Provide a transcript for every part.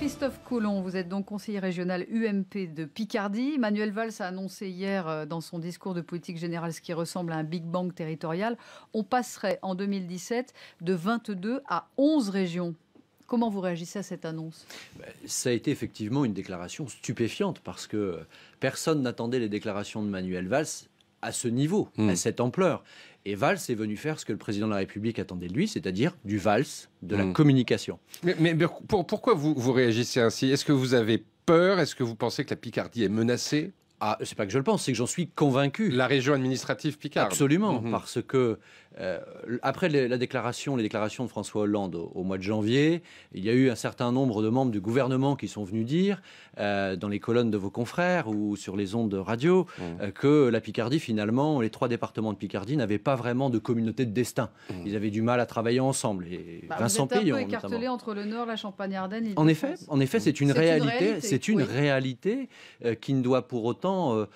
Christophe Colomb, vous êtes donc conseiller régional UMP de Picardie. Manuel Valls a annoncé hier dans son discours de politique générale ce qui ressemble à un Big Bang territorial. On passerait en 2017 de 22 à 11 régions. Comment vous réagissez à cette annonce? Ça a été effectivement une déclaration stupéfiante parce que personne n'attendait les déclarations de Manuel Valls à ce niveau, à cette ampleur. Et Valls est venu faire ce que le président de la République attendait de lui, c'est-à-dire du Valls, de la communication. Mais pourquoi vous réagissez ainsi? Est-ce que vous avez peur? Est-ce que vous pensez que la Picardie est menacée? Ah, c'est pas que je le pense, c'est que j'en suis convaincu. La région administrative Picardie. Absolument, parce que après les déclarations de François Hollande au mois de janvier, il y a eu un certain nombre de membres du gouvernement qui sont venus dire, dans les colonnes de vos confrères ou sur les ondes de radio, que la Picardie, finalement, les 3 départements de Picardie n'avaient pas vraiment de communauté de destin. Ils avaient du mal à travailler ensemble. Et Vincent Peillon, vous êtes un peu écartelé entre le Nord, la Champagne-Ardenne. En effet, c'est une réalité. C'est une réalité qui ne doit pour autant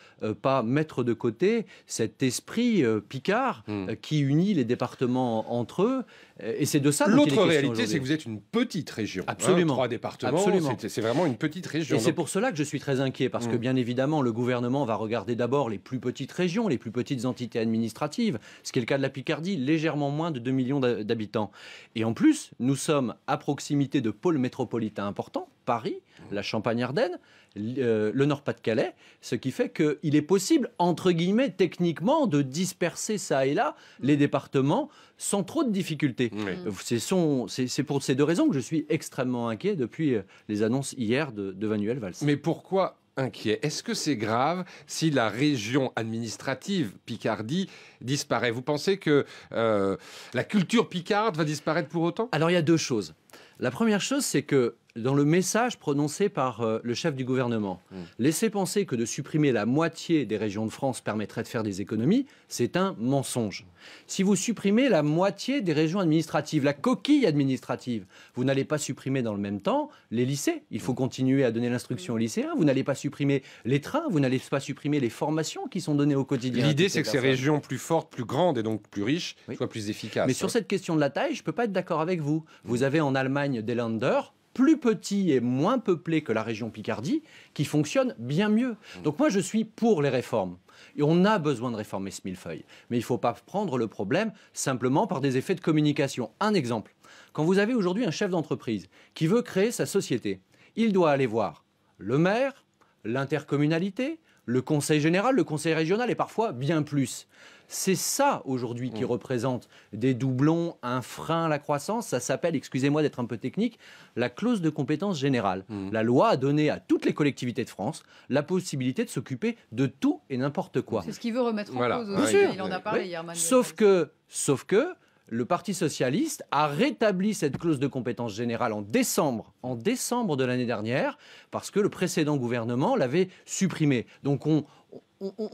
pas mettre de côté cet esprit picard qui unit les départements entre eux. Et c'est de ça dont il est question. L'autre réalité, c'est que vous êtes une petite région. Absolument. 3 départements, c'est vraiment une petite région. Et c'est pour cela que je suis très inquiet, parce que bien évidemment, le gouvernement va regarder d'abord les plus petites régions, les plus petites entités administratives, ce qui est le cas de la Picardie, légèrement moins de 2 millions d'habitants. Et en plus, nous sommes à proximité de pôles métropolitains importants, Paris, la Champagne-Ardenne, le Nord-Pas-de-Calais, ce qui fait qu'il est possible, entre guillemets, techniquement, de disperser ça et là les départements sans trop de difficultés. C'est pour ces 2 raisons que je suis extrêmement inquiet depuis les annonces hier de Manuel Valls. Mais pourquoi inquiet? Est-ce que c'est grave si la région administrative Picardie disparaît? Vous pensez que la culture picarde va disparaître pour autant? Alors il y a 2 choses. La première chose, c'est que dans le message prononcé par le chef du gouvernement, laisser penser que de supprimer la moitié des régions de France permettrait de faire des économies, c'est un mensonge. Si vous supprimez la moitié des régions administratives, la coquille administrative, vous n'allez pas supprimer dans le même temps les lycées. Il faut continuer à donner l'instruction aux lycéens. Vous n'allez pas supprimer les trains, vous n'allez pas supprimer les formations qui sont données au quotidien. L'idée, c'est que ces régions plus fortes, plus grandes et donc plus riches soient plus efficaces. Mais sur cette question de la taille, je ne peux pas être d'accord avec vous. Vous avez en Allemagne des Länder, plus petit et moins peuplé que la région Picardie, qui fonctionne bien mieux. Donc moi, je suis pour les réformes. Et on a besoin de réformer ce millefeuille. Mais il ne faut pas prendre le problème simplement par des effets de communication. Un exemple. Quand vous avez aujourd'hui un chef d'entreprise qui veut créer sa société, il doit aller voir le maire, l'intercommunalité, le conseil général, le conseil régional et parfois bien plus. C'est ça aujourd'hui qui représente des doublons, un frein à la croissance. Ça s'appelle, excusez-moi d'être un peu technique, la clause de compétence générale. La loi a donné à toutes les collectivités de France la possibilité de s'occuper de tout et n'importe quoi. C'est ce qu'il veut remettre en cause aussi. Il en a parlé hier, Manuel. Sauf que le Parti socialiste a rétabli cette clause de compétence générale en décembre de l'année dernière, parce que le précédent gouvernement l'avait supprimée. Donc on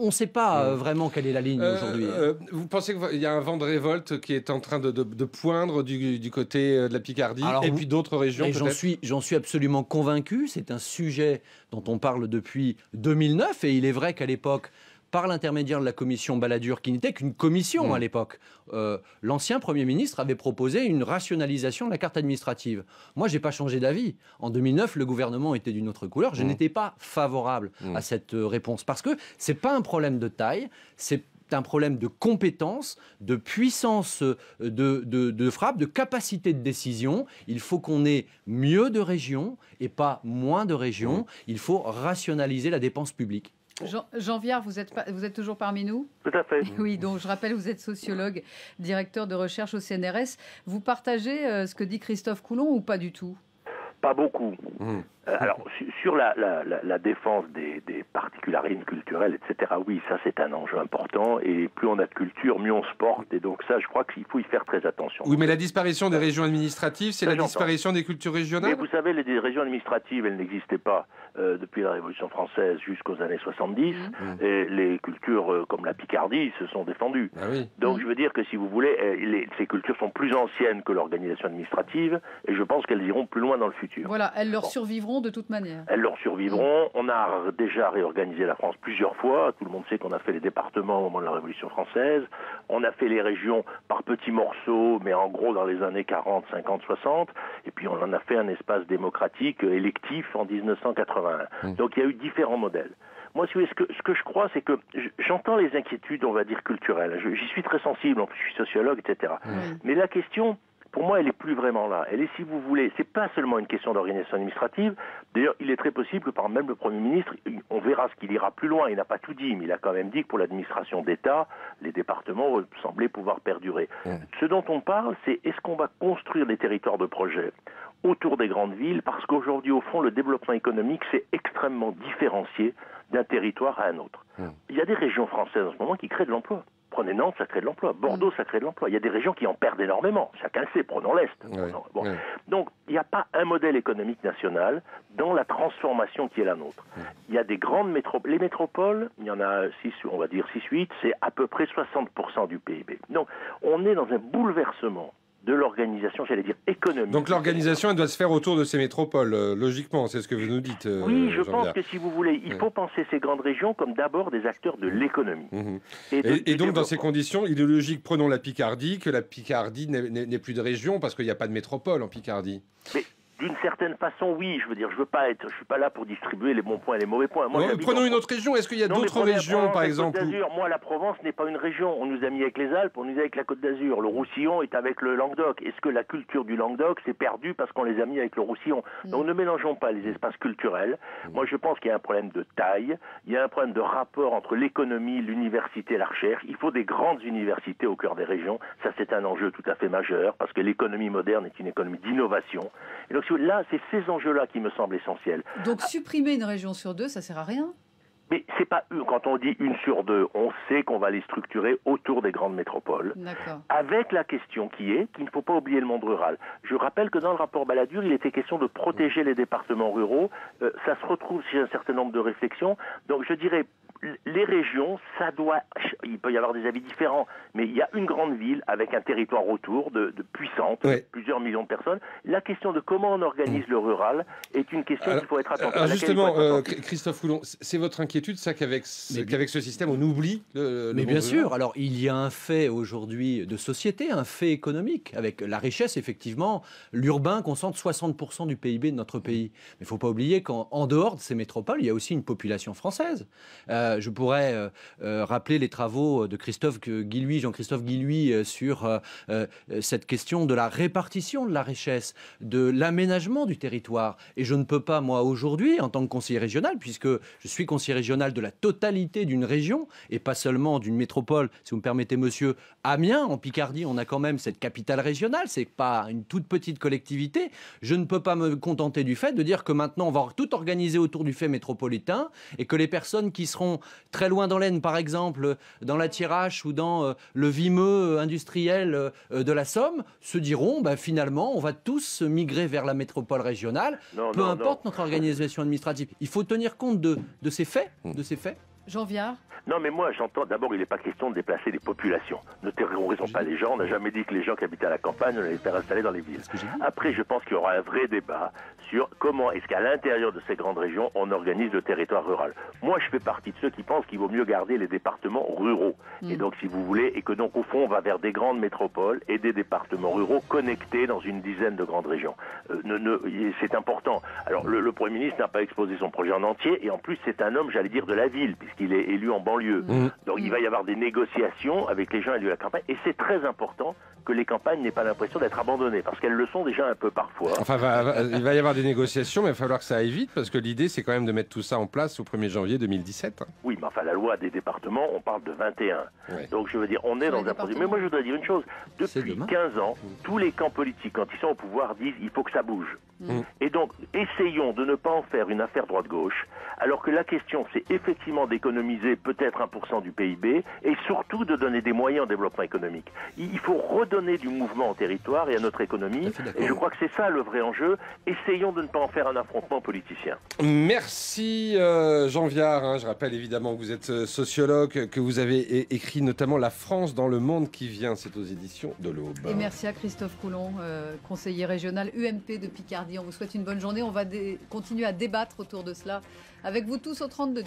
ne sait pas vraiment quelle est la ligne aujourd'hui. Vous pensez qu'il y a un vent de révolte qui est en train de poindre du côté de la Picardie et puis d'autres régions peut-être? J'en suis absolument convaincu. C'est un sujet dont on parle depuis 2009 et il est vrai qu'à l'époque, par l'intermédiaire de la commission Balladur, qui n'était qu'une commission à l'époque, l'ancien Premier ministre avait proposé une rationalisation de la carte administrative. Moi, je n'ai pas changé d'avis. En 2009, le gouvernement était d'une autre couleur. Je n'étais pas favorable à cette réponse. Parce que ce n'est pas un problème de taille, c'est un problème de compétence, de puissance de frappe, de capacité de décision. Il faut qu'on ait mieux de régions et pas moins de régions. Il faut rationaliser la dépense publique. Jean Viard, vous êtes toujours parmi nous? Tout à fait. Oui, donc je rappelle, vous êtes sociologue, directeur de recherche au CNRS. Vous partagez ce que dit Christophe Colomb ou pas du tout? Pas beaucoup. Alors, sur la défense des particularismes culturels, etc., oui, ça c'est un enjeu important, et plus on a de culture, mieux on se porte, et donc ça, je crois qu'il faut y faire très attention. Oui, mais la disparition des régions administratives, c'est la disparition des cultures régionales? Mais vous savez, les régions administratives, elles n'existaient pas depuis la Révolution française jusqu'aux années 70, et les cultures comme la Picardie se sont défendues. Donc je veux dire que, si vous voulez, ces cultures sont plus anciennes que l'organisation administrative, et je pense qu'elles iront plus loin dans le futur. Voilà, elles leur survivront survivront de toute manière. Elles leur survivront. On a déjà réorganisé la France plusieurs fois. Tout le monde sait qu'on a fait les départements au moment de la Révolution française. On a fait les régions par petits morceaux, mais en gros dans les années 40, 50, 60. Et puis on en a fait un espace démocratique électif en 1981. Donc il y a eu différents modèles. Moi, ce que je crois, c'est que j'entends les inquiétudes, on va dire, culturelles. J'y suis très sensible, en plus je suis sociologue, etc. Mais la question, pour moi, elle n'est plus vraiment là. Elle est, si vous voulez, c'est pas seulement une question d'organisation administrative. D'ailleurs, il est très possible que par même le Premier ministre, on verra ce qu'il ira plus loin. Il n'a pas tout dit, mais il a quand même dit que pour l'administration d'État, les départements semblaient pouvoir perdurer. Ce dont on parle, c'est est-ce qu'on va construire des territoires de projet autour des grandes villes, parce qu'aujourd'hui, au fond, le développement économique, c'est extrêmement différencié d'un territoire à un autre. Il y a des régions françaises en ce moment qui créent de l'emploi. Prenez Nantes, ça crée de l'emploi. Bordeaux, ça crée de l'emploi. Il y a des régions qui en perdent énormément. Chacun le sait, prenons l'Est. Donc, il n'y a pas un modèle économique national dans la transformation qui est la nôtre. Il y a des grandes métropoles. Les métropoles, il y en a 6, on va dire 6-8, c'est à peu près 60% du PIB. Donc, on est dans un bouleversement de l'organisation, j'allais dire, économique. Donc l'organisation, elle doit se faire autour de ces métropoles, logiquement, c'est ce que vous nous dites. Oui, je pense que si vous voulez, il faut penser ces grandes régions comme d'abord des acteurs de l'économie. Et donc, dans ces conditions, il est logique, prenons la Picardie, que la Picardie n'ait plus de région, parce qu'il n'y a pas de métropole en Picardie. Mais d'une certaine façon, oui, je veux dire, je suis pas là pour distribuer les bons points et les mauvais points. Moi, prenons une autre région. Est-ce qu'il y a d'autres régions, par exemple Moi, la Provence n'est pas une région. On nous a mis avec les Alpes, on nous a mis avec la Côte d'Azur. Le Roussillon est avec le Languedoc. Est-ce que la culture du Languedoc s'est perdue parce qu'on les a mis avec le Roussillon? Donc, ne mélangeons pas les espaces culturels. Moi, je pense qu'il y a un problème de taille. Il y a un problème de rapport entre l'économie, l'université et la recherche. Il faut des grandes universités au cœur des régions. Ça, c'est un enjeu tout à fait majeur parce que l'économie moderne est une économie d'innovation. Et donc, là, c'est ces enjeux-là qui me semblent essentiels. Donc supprimer une région sur deux, ça sert à rien? Mais c'est pas quand on dit une sur deux, on sait qu'on va les structurer autour des grandes métropoles. Avec la question qu'il ne faut pas oublier le monde rural. Je rappelle que dans le rapport Balladur, il était question de protéger les départements ruraux. Ça se retrouve chez un certain nombre de réflexions. Donc je dirais, les régions, il peut y avoir des avis différents, mais il y a une grande ville avec un territoire autour de puissante, plusieurs millions de personnes. La question de comment on organise le rural est une question qu'il faut être attentif. Alors justement, Christophe Coulon, c'est votre inquiétude, ça, qu'avec ce système, on oublie le Mais monde bien rural. sûr. Alors, il y a un fait aujourd'hui de société, un fait économique, avec la richesse, effectivement. L'urbain concentre 60% du PIB de notre pays. Mais il ne faut pas oublier qu'en dehors de ces métropoles, il y a aussi une population française. Je pourrais rappeler les travaux de Jean-Christophe Guilluy sur cette question de la répartition de la richesse, de l'aménagement du territoire. Et je ne peux pas, moi, aujourd'hui, en tant que conseiller régional, puisque je suis conseiller régional de la totalité d'une région, et pas seulement d'une métropole, si vous me permettez, monsieur, Amiens, en Picardie, on a quand même cette capitale régionale, c'est pas une toute petite collectivité. Je ne peux pas me contenter du fait de dire que maintenant, on va tout organiser autour du fait métropolitain, et que les personnes qui seront très loin dans l'Aisne, par exemple, dans la Thiérache ou dans le Vimeux industriel de la Somme, se diront, finalement, on va tous migrer vers la métropole régionale, peu importe notre organisation administrative. Il faut tenir compte de ces faits. Jean Viard. Non, mais moi, j'entends, d'abord, il n'est pas question de déplacer les populations. Ne terrorisons pas les gens. On n'a jamais dit que les gens qui habitent à la campagne, on allait les faire installer dans les villes. Après, je pense qu'il y aura un vrai débat sur comment est-ce qu'à l'intérieur de ces grandes régions, on organise le territoire rural. Moi, je fais partie de ceux qui pensent qu'il vaut mieux garder les départements ruraux. Et donc, si vous voulez, et que donc, au fond, on va vers des grandes métropoles et des départements ruraux connectés dans une dizaine de grandes régions. C'est important. Alors, le Premier ministre n'a pas exposé son projet en entier, et en plus, c'est un homme, j'allais dire, de la ville, puisqu'il est élu en banlieue. Donc, il va y avoir des négociations avec les gens élus à la campagne, et c'est très important que les campagnes n'aient pas l'impression d'être abandonnées, parce qu'elles le sont déjà un peu parfois. Enfin, il va y avoir des négociations, mais il va falloir que ça aille vite, parce que l'idée, c'est quand même de mettre tout ça en place au 1er janvier 2017. Oui, mais enfin, la loi des départements, on parle de 21. Donc, je veux dire, on est dans un processus. Mais moi, je voudrais dire une chose. Depuis 15 ans, tous les camps politiques, quand ils sont au pouvoir, disent il faut que ça bouge. Et donc, essayons de ne pas en faire une affaire droite-gauche, alors que la question, c'est effectivement d'économiser peut-être 1% du PIB, et surtout de donner des moyens au développement économique. Il faut redonner redonner du mouvement au territoire et à notre économie. Et je crois que c'est ça le vrai enjeu. Essayons de ne pas en faire un affrontement politicien. Merci Jean Viard. Je rappelle évidemment que vous êtes sociologue, que vous avez écrit notamment La France dans le monde qui vient. C'est aux éditions de l'Aube. Et merci à Christophe Coulon, conseiller régional UMP de Picardie. On vous souhaite une bonne journée. On va continuer à débattre autour de cela avec vous tous au 32-10.